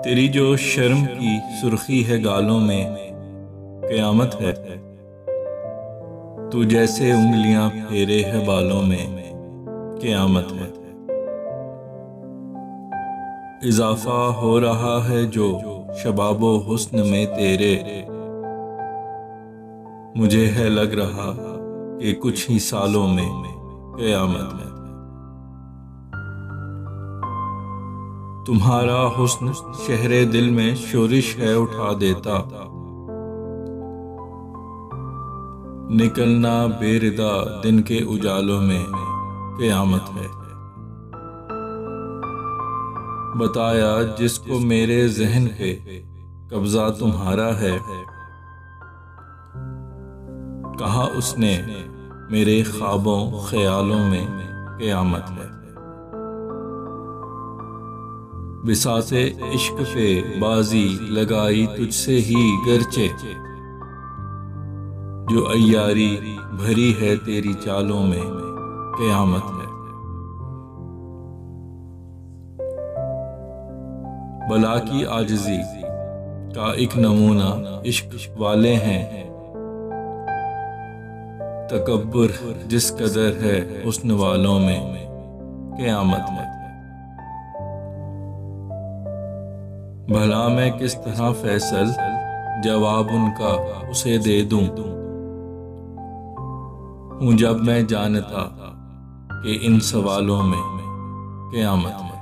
तेरी जो शर्म की सुर्खी है गालों में, क़यामत है। तू जैसे उंगलियां फेरे है बालों में, क़यामत है। इजाफा हो रहा है जो शबाबो हुस्न में तेरे, मुझे है लग रहा कि कुछ ही सालों में क़यामत है। तुम्हारा हुस्न शहरे दिल में शोरिश है उठा देता, निकलना बेरिदा दिन के उजालों में क़यामत है। बताया जिसको मेरे ज़हन पे कब्जा तुम्हारा है, कहा उसने मेरे ख्वाबों ख्यालों में क़यामत है। बिसाते इश्क पे बाजी लगाई तुझसे ही गरचे, जो अय्यारी भरी है तेरी चालों में क़यामत है। बला की आजिज़ी का एक नमूना इश्क वाले हैं, तकब्बुर जिस कदर है हुस्न वालों में क़यामत है। भला मैं किस तरह फैसल जवाब उनका उसे दे दूं, हूँ जब मैं जानता कि इन सवालों में क़यामत है।